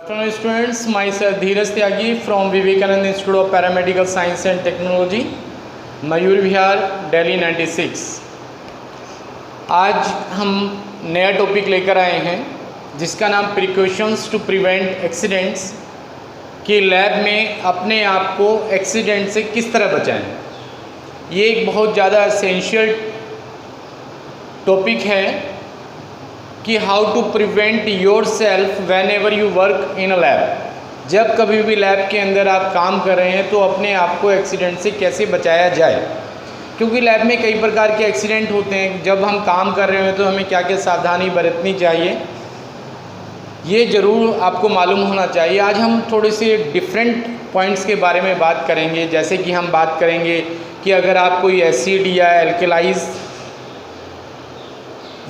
Afternoon students, myself Dheeraj Tyagi from Vivekananda Institute of Paramedical Science and Technology, Mayur Vihar, Delhi 96। आज हम नया topic लेकर आए हैं जिसका नाम प्रिकॉशंस टू प्रिवेंट एक्सीडेंट्स, कि लैब में अपने आप को एक्सीडेंट से किस तरह बचाएं। ये एक बहुत ज़्यादा एसेंशियल टॉपिक है कि how to prevent yourself whenever you work in a lab. जब कभी भी लैब के अंदर आप काम कर रहे हैं तो अपने आप को एक्सीडेंट से कैसे बचाया जाए, क्योंकि लैब में कई प्रकार के एक्सीडेंट होते हैं। जब हम काम कर रहे हैं तो हमें क्या क्या सावधानी बरतनी चाहिए, ये ज़रूर आपको मालूम होना चाहिए। आज हम थोड़े से डिफरेंट पॉइंट्स के बारे में बात करेंगे, जैसे कि हम बात करेंगे कि अगर आप कोई एसिड या एल्कलाइज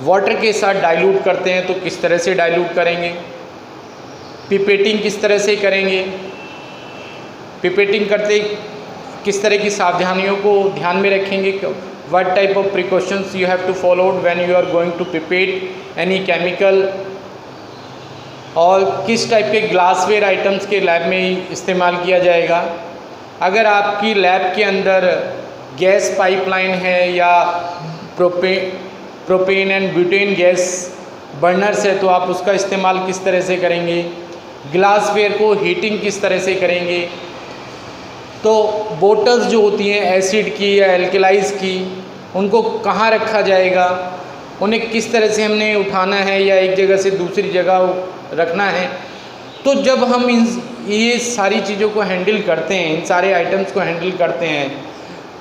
वाटर के साथ डाइल्यूट करते हैं तो किस तरह से डाइल्यूट करेंगे, पिपेटिंग किस तरह से करेंगे, पिपेटिंग करते किस तरह की सावधानियों को ध्यान में रखेंगे, what type of precautions you have to follow when you are going to pipette any chemical, और किस टाइप के ग्लासवेयर आइटम्स के लैब में इस्तेमाल किया जाएगा। अगर आपकी लैब के अंदर गैस पाइपलाइन है या propane and butane gas burners है तो आप उसका इस्तेमाल किस तरह से करेंगे, ग्लासवेयर को हीटिंग किस तरह से करेंगे। तो बोटल्स जो होती हैं एसिड की या एल्कलाइज की, उनको कहाँ रखा जाएगा, उन्हें किस तरह से हमने उठाना है या एक जगह से दूसरी जगह रखना है। तो जब हम ये सारी चीज़ों को हैंडल करते हैं, इन सारे आइटम्स को हैंडल करते हैं,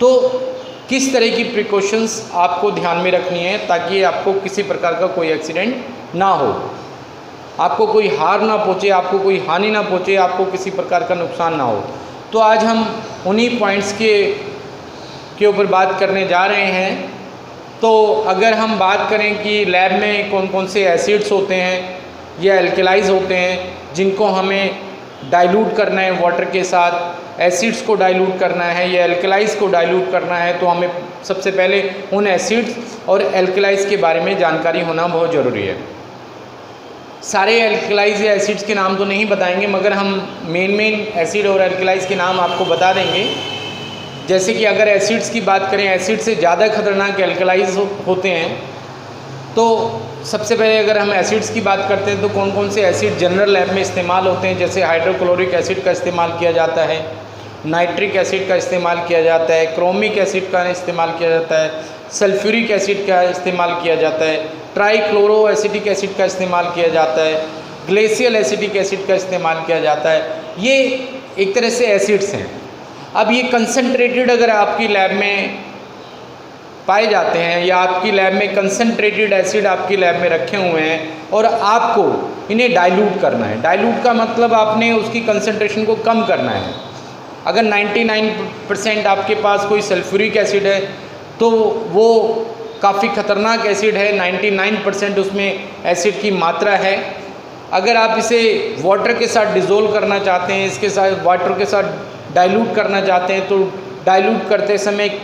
तो किस तरह की प्रिकॉशंस आपको ध्यान में रखनी है ताकि आपको किसी प्रकार का कोई एक्सीडेंट ना हो, आपको कोई हार ना पहुँचे, आपको कोई हानि ना पहुँचे, आपको किसी प्रकार का नुकसान ना हो। तो आज हम उन्हीं पॉइंट्स के ऊपर बात करने जा रहे हैं। तो अगर हम बात करें कि लैब में कौन कौन से एसिड्स होते हैं या एल्कलाइज होते हैं जिनको हमें डाइल्यूट करना है वाटर के साथ, एसिड्स को डाइल्यूट करना है या एल्कलाइज को डाइल्यूट करना है, तो हमें सबसे पहले उन एसिड्स और एल्कलाइज के बारे में जानकारी होना बहुत ज़रूरी है। सारे एल्कलाइज या एसिड्स के नाम तो नहीं बताएंगे, मगर हम मेन एसिड और एल्कलाइज के नाम आपको बता देंगे। जैसे कि अगर एसिड्स की बात करें, एसिड से ज़्यादा खतरनाक एल्कलाइज होते हैं। तो सबसे पहले अगर हम एसिड्स की बात करते हैं तो कौन कौन से एसिड जनरल लैब में इस्तेमाल होते हैं, जैसे हाइड्रोक्लोरिक एसिड का इस्तेमाल किया जाता है, नाइट्रिक एसिड का इस्तेमाल किया जाता है, क्रोमिक एसिड का इस्तेमाल किया जाता है, सल्फ्यूरिक एसिड का इस्तेमाल किया जाता है, ट्राईक्लोरो एसिटिक एसिड का इस्तेमाल किया जाता है, ग्लेशियल एसिटिक एसिड का इस्तेमाल किया जाता है। ये एक तरह से एसिड्स हैं। अब ये कंसनट्रेटेड अगर आपकी लैब में पाए जाते हैं या आपकी लैब में कंसनट्रेटेड एसिड आपकी लैब में रखे हुए हैं और आपको इन्हें डाइल्यूट करना है, डाइल्यूट का मतलब आपने उसकी कंसनट्रेशन को कम करना है। अगर 99% आपके पास कोई सल्फ्यूरिक एसिड है तो वो काफ़ी ख़तरनाक एसिड है, 99% उसमें एसिड की मात्रा है। अगर आप इसे वाटर के साथ डिज़ोल्व करना चाहते हैं, इसके साथ वाटर के साथ डाइल्यूट करना चाहते हैं, तो डाइल्यूट करते समय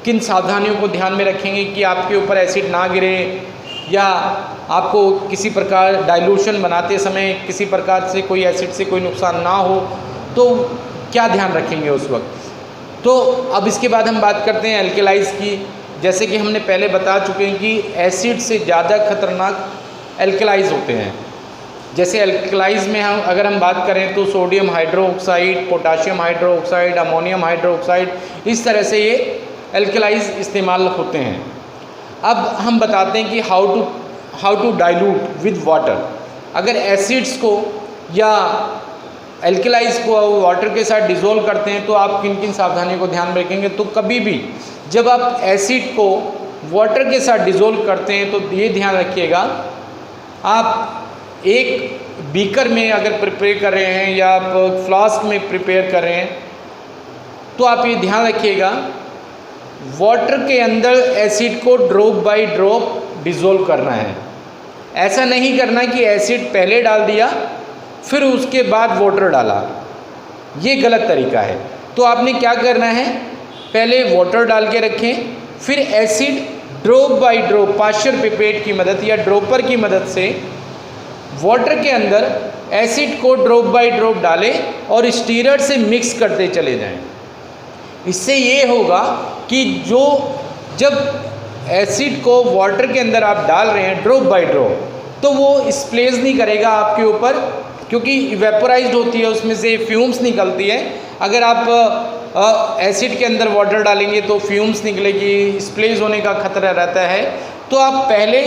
किन सावधानियों को ध्यान में रखेंगे कि आपके ऊपर एसिड ना गिरे या आपको किसी प्रकार डाइल्यूशन बनाते समय किसी प्रकार से कोई एसिड से कोई नुकसान ना हो, तो क्या ध्यान रखेंगे उस वक्त। तो अब इसके बाद हम बात करते हैं एल्कलाइज की। जैसे कि हमने पहले बता चुके हैं कि एसिड से ज़्यादा खतरनाक एल्कलाइज होते हैं। जैसे एल्कलाइज में अगर हम बात करें तो sodium hydroxide, potassium hydroxide, ammonium hydroxide, इस तरह से ये एल्कलाइज इस्तेमाल होते हैं। अब हम बताते हैं कि how to dilute with water. अगर एसिड्स को या एल्कलाइज को वाटर के साथ डिज़ोल्व करते हैं तो आप किन किन सावधानियों को ध्यान में रखेंगे। तो कभी भी जब आप एसिड को वाटर के साथ डिज़ोल्व करते हैं तो ये ध्यान रखिएगा, आप एक बीकर में अगर प्रिपेयर कर रहे हैं या आप फ्लास्क में प्रिपेयर कर रहे हैं तो आप ये ध्यान रखिएगा वाटर के अंदर एसिड को ड्रॉप बाय ड्रॉप डिज़ोल्व करना है। ऐसा नहीं करना कि एसिड पहले डाल दिया फिर उसके बाद वाटर डाला, ये गलत तरीका है। तो आपने क्या करना है, पहले वाटर डाल के रखें, फिर acid drop by drop partial pipette की मदद या ड्रॉपर की मदद से वाटर के अंदर एसिड को ड्रॉप बाय ड्रॉप डालें और स्टीरर से मिक्स करते चले जाएं। इससे ये होगा कि जब एसिड को वाटर के अंदर आप डाल रहे हैं ड्रॉप बाय ड्रॉप, तो वो स्प्लेज नहीं करेगा आपके ऊपर, क्योंकि वेपोराइज्ड होती है, उसमें से फ्यूम्स निकलती है। अगर आप एसिड के अंदर वाटर डालेंगे तो फ्यूम्स निकलेगी, स्प्लेज होने का खतरा रहता है। तो आप पहले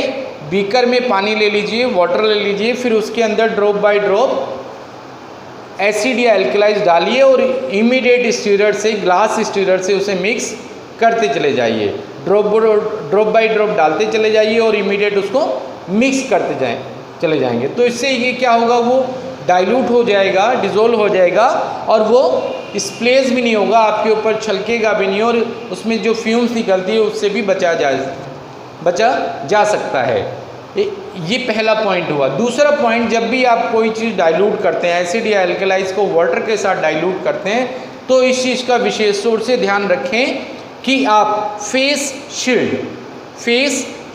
बीकर में पानी ले लीजिए, वाटर ले लीजिए, फिर उसके अंदर ड्रॉप बाय ड्रॉप एसिड या एल्कलाइज डालिए और इमीडिएट स्टीरर से, ग्लास स्टीरर से उसे मिक्स करते चले जाइए। ड्रॉप बाय ड्रॉप डालते चले जाइए और इमीडिएट उसको मिक्स करते चले जाएंगे। तो इससे ये क्या होगा, वो डाइल्यूट हो जाएगा, डिज़ोल्व हो जाएगा और वो स्प्लेज भी नहीं होगा, आपके ऊपर छलकेगा भी नहीं और उसमें जो फ्यूम्स निकलती है उससे भी बचा जा सकता है। ये पहला पॉइंट हुआ। दूसरा पॉइंट, जब भी आप कोई चीज़ डाइल्यूट करते हैं, एसिड या एल्कलाइज को वाटर के साथ डाइल्यूट करते हैं, तो इस चीज़ का विशेष तौर से ध्यान रखें कि आप फेस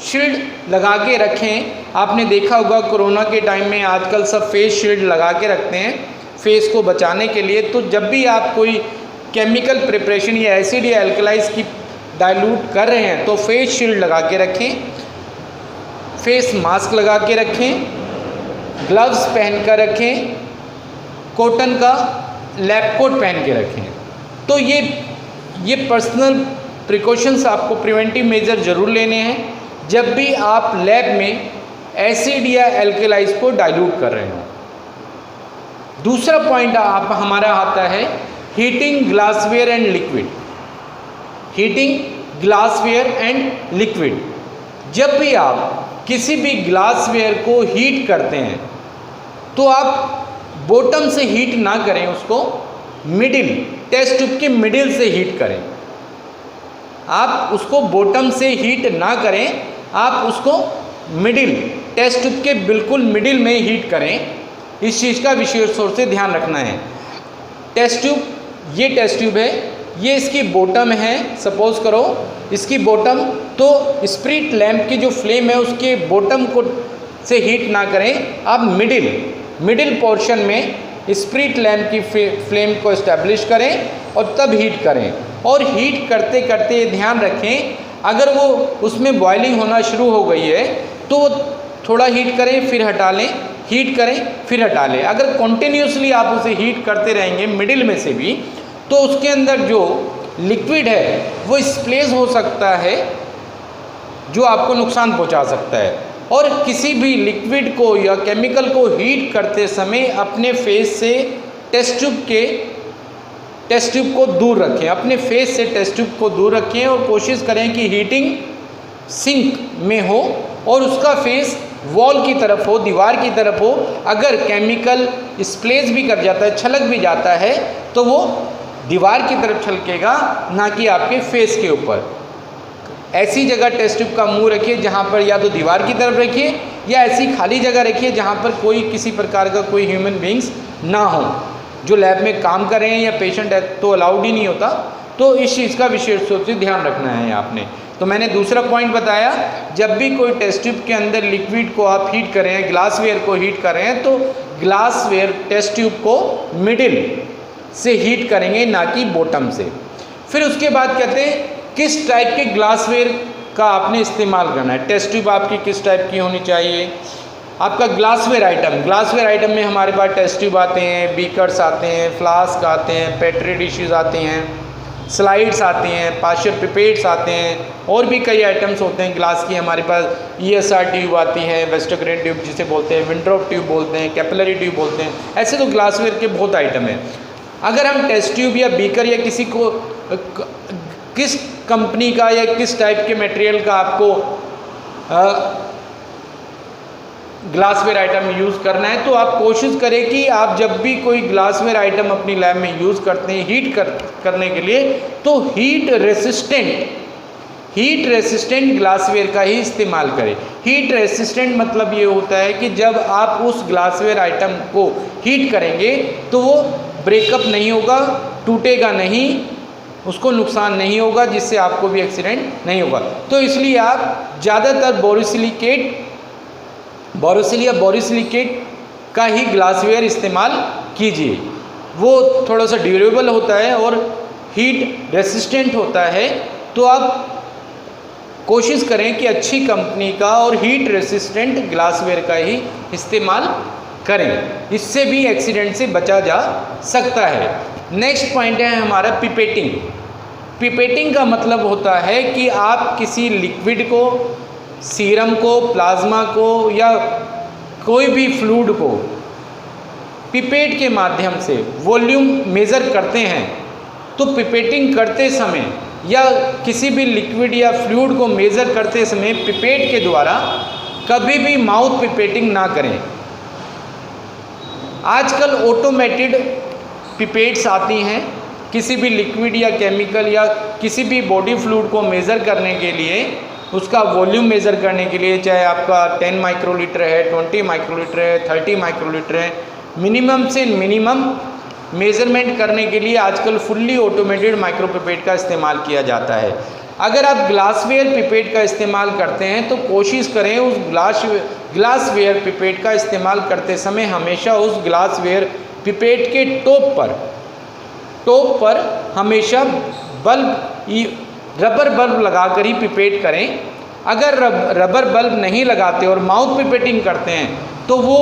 शील्ड लगा के रखें। आपने देखा होगा कोरोना के टाइम में आजकल सब फेस शील्ड लगा के रखते हैं फेस को बचाने के लिए। तो जब भी आप कोई केमिकल प्रिपरेशन या एसिड या एल्कलाइज की डाइल्यूट कर रहे हैं तो फेस शील्ड लगा के रखें, फेस मास्क लगा के रखें, ग्लव्स पहन कर रखें, कॉटन का लैब कोट पहन के रखें। तो ये पर्सनल प्रिकॉशंस आपको प्रिवेंटिव मेजर ज़रूर लेने हैं जब भी आप लैब में एसिड या एल्कलाइज को डाइल्यूट कर रहे हो। दूसरा पॉइंट हमारा आता है heating glassware and liquid. Heating glassware and liquid, जब भी आप किसी भी ग्लासवेयर को हीट करते हैं तो आप बॉटम से हीट ना करें, उसको मिडिल, टेस्ट ट्यूब के मिडिल से हीट करें। आप उसको बॉटम से हीट ना करें, आप उसको मिडिल, टेस्ट ट्यूब के बिल्कुल मिडिल में हीट करें। इस चीज़ का विशेष तौर से ध्यान रखना है। टेस्ट ट्यूब, ये टेस्ट ट्यूब है, ये इसकी बॉटम है, सपोज करो इसकी बॉटम, तो स्प्रिट लैंप की जो फ्लेम है उसके बॉटम को से हीट ना करें, आप मिडिल पोर्शन में स्प्रिट लैंप की फ्लेम को इस्टेब्लिश करें और तब हीट करें। और हीट करते करते ध्यान रखें, अगर वो उसमें बॉइलिंग होना शुरू हो गई है तो थोड़ा हीट करें फिर हटा लें, हीट करें फिर हटा लें। अगर कॉन्टिन्यूसली आप उसे हीट करते रहेंगे मिडिल में से भी, तो उसके अंदर जो लिक्विड है वो स्प्लेज हो सकता है, जो आपको नुकसान पहुंचा सकता है। और किसी भी लिक्विड को या केमिकल को हीट करते समय अपने फेस से टेस्ट ट्यूब को दूर रखें, अपने फेस से टेस्ट ट्यूब को दूर रखें और कोशिश करें कि हीटिंग सिंक में हो और उसका फेस वॉल की तरफ हो, दीवार की तरफ हो। अगर केमिकल स्प्लेज भी कर जाता है, छलक भी जाता है, तो वो दीवार की तरफ छलकेगा, ना कि आपके फेस के ऊपर। ऐसी जगह टेस्ट ट्यूब का मुंह रखिए जहाँ पर या तो दीवार की तरफ रखिए या ऐसी खाली जगह रखिए जहाँ पर कोई किसी प्रकार का कोई ह्यूमन बींग्स ना हो, जो लैब में काम कर रहे हैं या पेशेंट है तो अलाउड ही नहीं होता। तो इस चीज़ का विशेष रूप से ध्यान रखना है आपने। तो मैंने दूसरा पॉइंट बताया, जब भी कोई टेस्ट ट्यूब के अंदर लिक्विड को आप हीट कर रहे हैं, ग्लासवेयर को हीट कर रहे हैं, तो ग्लासवेयर टेस्ट ट्यूब को मिडिल से हीट करेंगे, ना कि बॉटम से। फिर उसके बाद कहते हैं किस टाइप के ग्लासवेयर का आपने इस्तेमाल करना है। टेस्ट ट्यूब आपकी किस टाइप की होनी चाहिए। आपका ग्लासवेयर आइटम में हमारे पास टेस्ट ट्यूब आते हैं, बीकर्स आते हैं, फ्लास्क आते हैं, पेट्री डिशेस आते हैं, स्लाइड्स आती हैं, पार्शियल पिपेट्स आते हैं, और भी कई आइटम्स होते हैं ग्लास की। हमारे पास ESR ट्यूब आती है, वेस्टरग्रेन ट्यूब जिसे बोलते हैं, विंड्रॉप ट्यूब बोलते हैं, कैपिलरी ट्यूब बोलते हैं। ऐसे तो ग्लासवेयर के बहुत आइटम हैं। अगर हम टेस्ट ट्यूब या बीकर या किसी को किस कंपनी का या किस टाइप के मटेरियल का आपको ग्लासवेयर आइटम यूज़ करना है, तो आप कोशिश करें कि आप जब भी कोई ग्लासवेयर आइटम अपनी लैब में यूज़ करते हैं हीट करने के लिए, तो हीट रेसिस्टेंट ग्लासवेयर का ही इस्तेमाल करें। हीट रेसिस्टेंट मतलब ये होता है कि जब आप उस ग्लासवेयर आइटम को हीट करेंगे तो वो ब्रेकअप नहीं होगा, टूटेगा नहीं, उसको नुकसान नहीं होगा, जिससे आपको भी एक्सीडेंट नहीं होगा। तो इसलिए आप ज़्यादातर बोरोसिलिकेट का ही ग्लासवेयर इस्तेमाल कीजिए। वो थोड़ा सा ड्यूरेबल होता है और हीट रेसिस्टेंट होता है। तो आप कोशिश करें कि अच्छी कंपनी का और हीट रेसिस्टेंट ग्लासवेयर का ही इस्तेमाल करें, इससे भी एक्सीडेंट से बचा जा सकता है। नेक्स्ट पॉइंट है हमारा पिपेटिंग। पिपेटिंग का मतलब होता है कि आप किसी लिक्विड को, सीरम को, प्लाज्मा को या कोई भी फ्लूइड को पिपेट के माध्यम से वॉल्यूम मेज़र करते हैं। तो पिपेटिंग करते समय या किसी भी लिक्विड या फ्लूइड को मेज़र करते समय पिपेट के द्वारा कभी भी माउथ पिपेटिंग ना करें। आजकल ऑटोमेटेड पिपेट्स आती हैं किसी भी लिक्विड या केमिकल या किसी भी बॉडी फ्लूइड को मेज़र करने के लिए, उसका वॉल्यूम मेज़र करने के लिए, चाहे आपका 10 माइक्रोलीटर है, 20 माइक्रोलीटर है, 30 माइक्रोलीटर है, मिनिमम से मिनिमम मेज़रमेंट करने के लिए आजकल फुल्ली ऑटोमेटेड माइक्रो पिपेट का इस्तेमाल किया जाता है। अगर आप ग्लासवेयर पिपेट का इस्तेमाल करते हैं तो कोशिश करें उस ग्लासवेयर पिपेट का इस्तेमाल करते समय हमेशा उस ग्लासवेयर पिपेट के टॉप पर हमेशा रबर बल्ब लगाकर ही पिपेट करें। अगर रबर बल्ब नहीं लगाते और माउथ पिपेटिंग करते हैं तो वो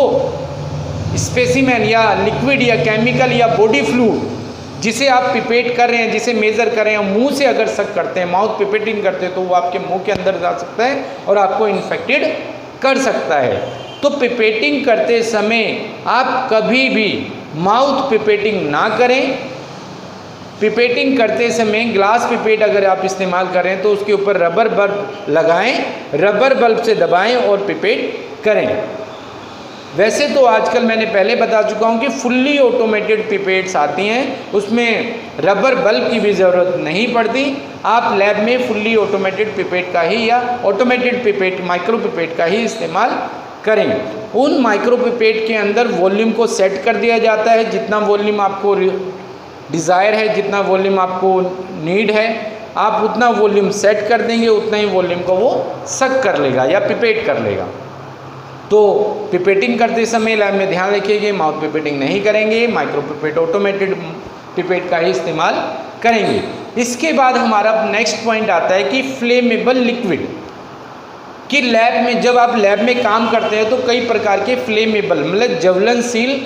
स्पेसिमेन या लिक्विड या केमिकल या बॉडी फ्लूइड जिसे आप पिपेट कर रहे हैं, जिसे मेज़र कर रहे हैं, मुंह से अगर सक करते हैं, माउथ पिपेटिंग करते हैं तो वो आपके मुंह के अंदर जा सकता है और आपको इन्फेक्टेड कर सकता है। तो पिपेटिंग करते समय आप कभी भी माउथ पिपेटिंग ना करें। पिपेटिंग करते समय ग्लास पिपेट अगर आप इस्तेमाल कर रहे हैं तो उसके ऊपर रबर बल्ब लगाएं, रबर बल्ब से दबाएं और पिपेट करें। वैसे तो आजकल मैंने पहले बता चुका हूँ कि फुल्ली ऑटोमेटेड पिपेट्स आती हैं, उसमें रबर बल्ब की भी ज़रूरत नहीं पड़ती। आप लैब में फुल्ली ऑटोमेटेड पिपेट का ही या ऑटोमेटेड पिपेट, माइक्रो पिपेट का ही इस्तेमाल करें। उन माइक्रो पिपेट के अंदर वॉल्यूम को सेट कर दिया जाता है, जितना वॉल्यूम आपको डिज़ायर है, जितना वॉल्यूम आपको नीड है, आप उतना वॉल्यूम सेट कर देंगे, उतना ही वॉल्यूम को वो सक कर लेगा या पिपेट कर लेगा। तो पिपेटिंग करते समय लैब में ध्यान रखिए कि माउथ पिपेटिंग नहीं करेंगे, माइक्रो पिपेट ऑटोमेटेड पिपेट का ही इस्तेमाल करेंगे। इसके बाद हमारा नेक्स्ट पॉइंट आता है कि फ्लेमेबल लिक्विड। कि लैब में जब आप लैब में काम करते हैं तो कई प्रकार के फ्लेमेबल मतलब ज्वलनशील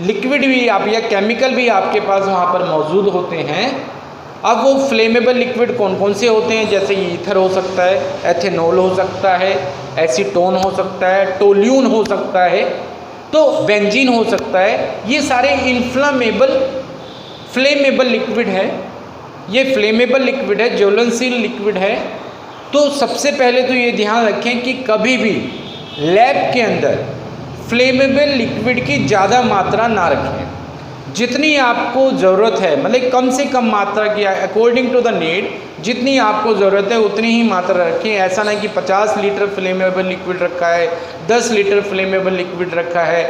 लिक्विड भी आप या केमिकल भी आपके पास वहाँ पर मौजूद होते हैं। अब वो फ्लेमेबल लिक्विड कौन कौन से होते हैं, जैसे ईथर हो सकता है, एथेनॉल हो सकता है, एसीटोन हो सकता है, टोल्यून हो सकता है, तो बेंजीन हो सकता है। ये सारे इन्फ्लेमेबल फ्लेमेबल लिक्विड है, ये फ्लेमेबल लिक्विड है, ज्वलनशील लिक्विड है। तो सबसे पहले तो ये ध्यान रखें कि कभी भी लैब के अंदर फ्लेमेबल लिक्विड की ज़्यादा मात्रा ना रखें। जितनी आपको ज़रूरत है, मतलब कम से कम मात्रा की, अकॉर्डिंग टू द नीड, जितनी आपको ज़रूरत है उतनी ही मात्रा रखें। ऐसा नहीं कि 50 लीटर फ्लेमेबल लिक्विड रखा है, 10 लीटर फ्लेमेबल लिक्विड रखा है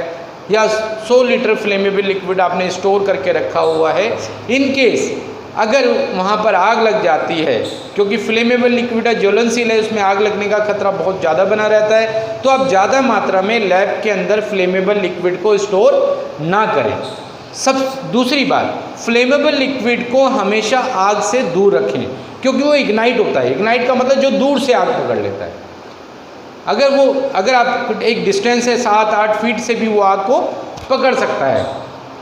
या 100 लीटर फ्लेमेबल लिक्विड आपने स्टोर करके रखा हुआ है। इन केस अगर वहाँ पर आग लग जाती है, क्योंकि फ्लेमेबल लिक्विड है, ज्वलनशील है, उसमें आग लगने का खतरा बहुत ज़्यादा बना रहता है, तो आप ज़्यादा मात्रा में लैब के अंदर फ्लेमेबल लिक्विड को स्टोर ना करें। दूसरी बात, फ्लेमेबल लिक्विड को हमेशा आग से दूर रखें, क्योंकि वो इग्नाइट होता है। इग्नाइट का मतलब जो दूर से आग पकड़ लेता है। अगर आप एक डिस्टेंस है 7-8 फीट से भी वो आग को पकड़ सकता है।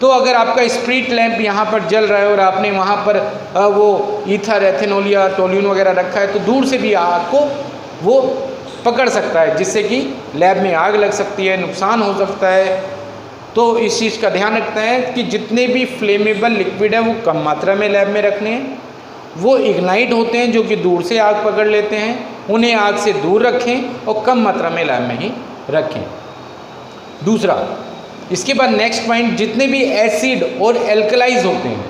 तो अगर आपका स्प्रिट लैंप यहाँ पर जल रहा है और आपने वहाँ पर वो ईथर, एथेनॉल या टोल्यून वगैरह रखा है, तो दूर से भी आग को वो पकड़ सकता है, जिससे कि लैब में आग लग सकती है, नुकसान हो सकता है। तो इस चीज़ का ध्यान रखते हैं कि जितने भी फ्लेमेबल लिक्विड है वो कम मात्रा में लैब में रखने हैं। वो इग्नाइट होते हैं जो कि दूर से आग पकड़ लेते हैं, उन्हें आग से दूर रखें और कम मात्रा में लैब में ही रखें। दूसरा, इसके बाद नेक्स्ट पॉइंट, जितने भी एसिड और एल्कलाइज होते हैं,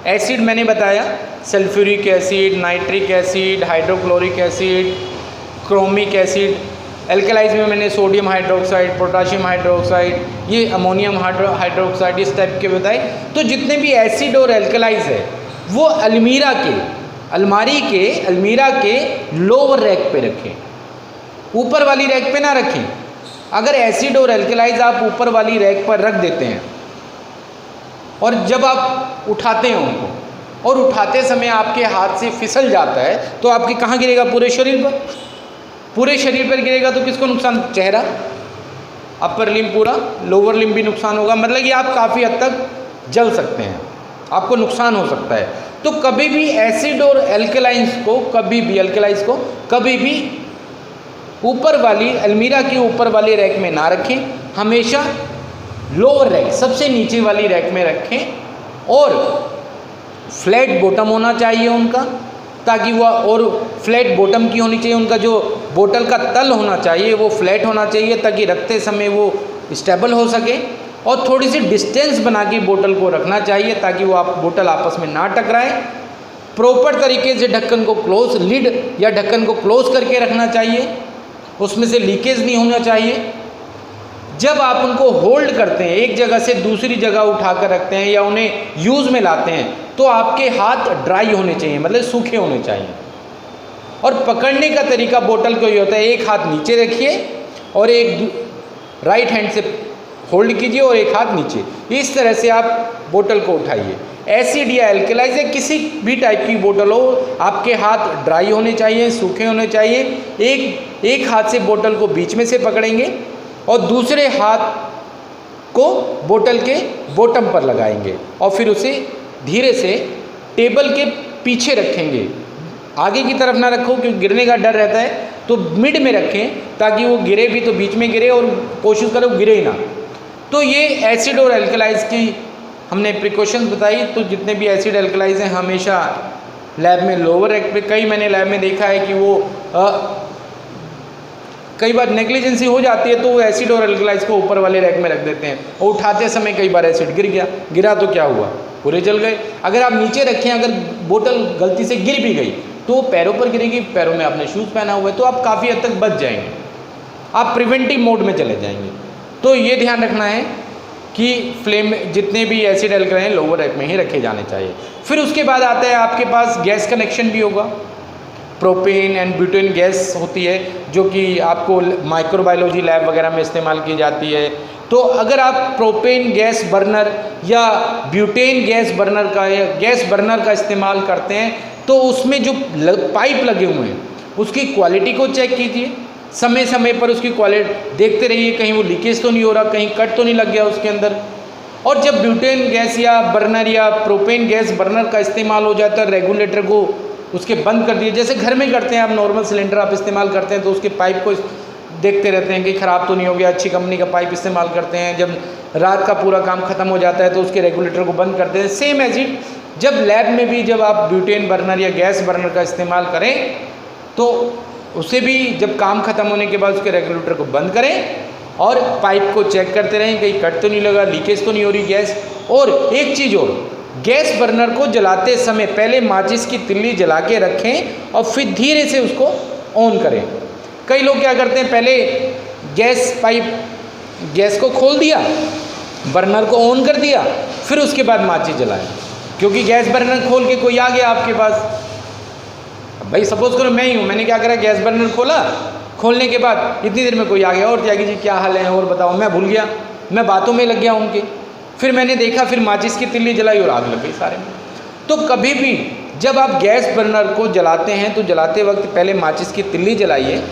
एसिड मैंने बताया sulphuric acid, nitric acid, hydrochloric acid, chromic acid. Alkalis में मैंने सोडियम हाइड्रोक्साइड, पोटाशियम हाइड्रोक्साइड, ये अमोनियम हाइड्रोक्साइड, इस टाइप के बताए। तो जितने भी एसिड और एल्कलाइज है वो अलमीरा के लोअर रैक पे रखें, ऊपर वाली रैक पे ना रखें। अगर एसिड और एल्कलाइज आप ऊपर वाली रैक पर रख देते हैं और जब आप उठाते हैं उनको और उठाते समय आपके हाथ से फिसल जाता है तो आपके कहाँ गिरेगा? पूरे शरीर पर। पूरे शरीर पर गिरेगा तो किसको नुकसान? चेहरा, अपर लिम्ब पूरा, लोअर लिम्ब भी नुकसान होगा। मतलब कि आप काफ़ी हद तक जल सकते हैं, आपको नुकसान हो सकता है। तो कभी भी एसिड और एल्कलाइंस को कभी भी ऊपर वाली अलमीरा की ऊपर वाली रैक में ना रखें, हमेशा लोअर रैक, सबसे नीचे वाली रैक में रखें। और फ्लैट बॉटम होना चाहिए उनका, ताकि वह, और फ्लैट बॉटम की होनी चाहिए, उनका जो बोतल का तल होना चाहिए वो फ्लैट होना चाहिए, ताकि रखते समय वो स्टेबल हो सके। और थोड़ी सी डिस्टेंस बना के बोतल को रखना चाहिए ताकि वो बोतल आपस में ना टकराए। प्रॉपर तरीके से ढक्कन को क्लोज, लिड या ढक्कन को क्लोज करके रखना चाहिए, उसमें से लीकेज नहीं होना चाहिए। जब आप उनको होल्ड करते हैं, एक जगह से दूसरी जगह उठा कर रखते हैं या उन्हें यूज़ में लाते हैं, तो आपके हाथ ड्राई होने चाहिए, मतलब सूखे होने चाहिए। और पकड़ने का तरीका बोतल को ये होता है, एक हाथ नीचे रखिए और एक राइट हैंड से होल्ड कीजिए और एक हाथ नीचे, इस तरह से आप बोतल को उठाइए। एसिड या एल्कलाइज या किसी भी टाइप की बोतल हो, आपके हाथ ड्राई होने चाहिए, सूखे होने चाहिए। एक हाथ से बोतल को बीच में से पकड़ेंगे और दूसरे हाथ को बोतल के बॉटम पर लगाएंगे और फिर उसे धीरे से टेबल के पीछे रखेंगे। आगे की तरफ ना रखो क्योंकि गिरने का डर रहता है, तो मिड में रखें ताकि वो गिरे भी तो बीच में गिरे और कोशिश करो गिरे ही ना। तो ये एसिड और एल्कलाइज की हमने प्रिकॉशंस बताई। तो जितने भी एसिड एल्कलाइज हैं हमेशा लैब में लोअर रैक पे, कई मैंने लैब में देखा है कि वो कई बार नेग्लिजेंसी हो जाती है तो वो एसिड और एल्कलाइज को ऊपर वाले रैक में रख देते हैं और उठाते समय कई बार एसिड गिरा तो क्या हुआ? पूरे जल गए। अगर आप नीचे रखें, अगर बोतल गलती से गिर भी गई तो पैरों पर गिरेगी, पैरों में आपने शूज़ पहना हुआ है तो आप काफ़ी हद तक बच जाएंगे, आप प्रिवेंटिव मोड में चले जाएंगे। तो ये ध्यान रखना है कि फ्लेम जितने भी एसिड एल्कलाइज हैं लोअर रैक में ही रखे जाने चाहिए। फिर उसके बाद आता है आपके पास गैस कनेक्शन भी होगा। प्रोपेन एंड ब्यूटेन गैस होती है जो कि आपको माइक्रोबायोलॉजी लैब वगैरह में इस्तेमाल की जाती है। तो अगर आप प्रोपेन गैस बर्नर या ब्यूटेन गैस बर्नर का या गैस बर्नर का इस्तेमाल करते हैं तो उसमें जो पाइप लगे हुए हैं उसकी क्वालिटी को चेक कीजिए, समय समय पर उसकी क्वालिटी देखते रहिए, कहीं वो लीकेज तो नहीं हो रहा, कहीं कट तो नहीं लग गया उसके अंदर। और जब ब्यूटेन गैस या बर्नर या प्रोपेन गैस बर्नर का इस्तेमाल हो जाता है, रेगुलेटर को उसके बंद कर दिए, जैसे घर में करते हैं आप, नॉर्मल सिलेंडर आप इस्तेमाल करते हैं तो उसके पाइप को देखते रहते हैं कि ख़राब तो नहीं हो गया, अच्छी कंपनी का पाइप इस्तेमाल करते हैं। जब रात का पूरा काम ख़त्म हो जाता है तो उसके रेगुलेटर को बंद करते हैं। सेम एज इट जब लैब में भी जब आप ब्यूटेन बर्नर या गैस बर्नर का इस्तेमाल करें तो उसे भी जब काम ख़त्म होने के बाद उसके रेगुलेटर को बंद करें और पाइप को चेक करते रहें कहीं कट तो नहीं लगा, लीकेज तो नहीं हो रही गैस। और एक चीज़ और, गैस बर्नर को जलाते समय पहले माचिस की तिल्ली जला के रखें और फिर धीरे से उसको ऑन करें। कई लोग क्या करते हैं, पहले गैस को खोल दिया, बर्नर को ऑन कर दिया, फिर उसके बाद माचिस जलाएं। क्योंकि गैस बर्नर खोल के कोई आ गया आपके पास, भाई सपोज करो मैं ही हूँ, मैंने क्या करा, गैस बर्नर खोला, खोलने के बाद इतनी देर में कोई आ गया, और त्यागी जी क्या हाल है और बताओ, मैं भूल गया, मैं बातों में लग गया उनके, फिर मैंने देखा, फिर माचिस की तिल्ली जलाई और आग लग गई सारे में। तो कभी भी जब आप गैस बर्नर को जलाते हैं तो जलाते वक्त पहले माचिस की तिल्ली जलाइए,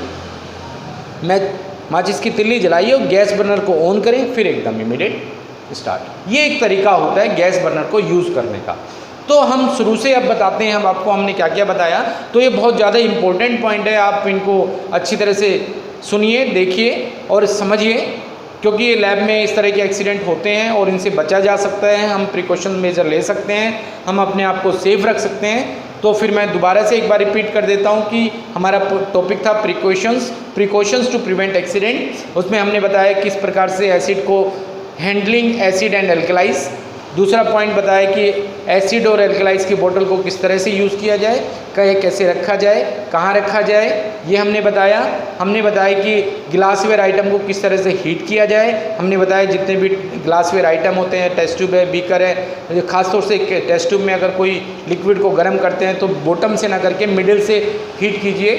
माचिस की तिल्ली जलाइए और गैस बर्नर को ऑन करें, फिर एकदम इमीडिएट स्टार्ट। ये एक तरीका होता है गैस बर्नर को यूज़ करने का। तो हम शुरू से अब बताते हैं, हम आपको हमने क्या क्या बताया। तो ये बहुत ज़्यादा इम्पोर्टेंट पॉइंट है, आप इनको अच्छी तरह से सुनिए, देखिए और समझिए, क्योंकि ये लैब में इस तरह के एक्सीडेंट होते हैं और इनसे बचा जा सकता है। हम प्रिकॉशन मेजर ले सकते हैं, हम अपने आप को सेफ रख सकते हैं। तो फिर मैं दोबारा से एक बार रिपीट कर देता हूँ कि हमारा टॉपिक था प्रिकॉशंस टू प्रिवेंट एक्सीडेंट। उसमें हमने बताया किस प्रकार से एसिड को हैंडलिंग एसिड एंड एल्कलाइज। दूसरा पॉइंट बताया कि एसिड और एल्कलाइज की बोतल को किस तरह से यूज़ किया जाए, कैसे रखा जाए, कहाँ रखा जाए, ये हमने बताया। हमने बताया कि ग्लासवेयर आइटम को किस तरह से हीट किया जाए। हमने बताया जितने भी ग्लासवेयर आइटम होते हैं, टेस्ट ट्यूब है, बीकर है, ख़ासतौर से टेस्ट ट्यूब में अगर कोई लिक्विड को गर्म करते हैं तो बॉटम से ना करके मिडिल से हीट कीजिए।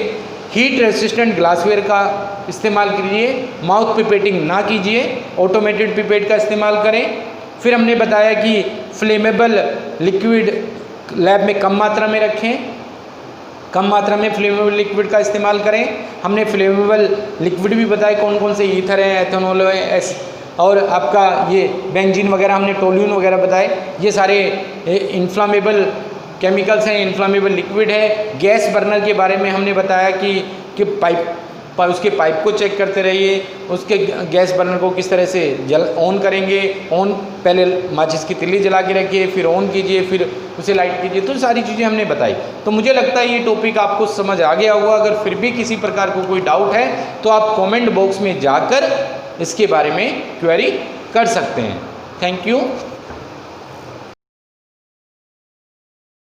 हीट रेसिस्टेंट ग्लासवेयर का इस्तेमाल कीजिए, माउथ पिपेटिंग ना कीजिए, ऑटोमेटेड पिपेट का इस्तेमाल करें। फिर हमने बताया कि फ्लेमेबल लिक्विड लैब में कम मात्रा में रखें, कम मात्रा में फ्लेमेबल लिक्विड का इस्तेमाल करें। हमने फ्लेमेबल लिक्विड भी बताए कौन कौन से, ईथर है, एथेनॉल है, और आपका ये बेंजीन वगैरह, हमने टोल्यून वगैरह बताए। ये सारे इन्फ्लामेबल केमिकल्स हैं, इन्फ्लामेबल लिक्विड है। गैस बर्नर के बारे में हमने बताया कि उसके पाइप को चेक करते रहिए, उसके गैस बर्नर को किस तरह से ऑन करेंगे। पहले माचिस की तिल्ली जला के रखिए, फिर ऑन कीजिए, फिर उसे लाइट कीजिए। तो सारी चीज़ें हमने बताई। तो मुझे लगता है ये टॉपिक आपको समझ आ गया होगा। अगर फिर भी किसी प्रकार को कोई डाउट है तो आप कमेंट बॉक्स में जाकर इसके बारे में क्वेरी कर सकते हैं। Thank you.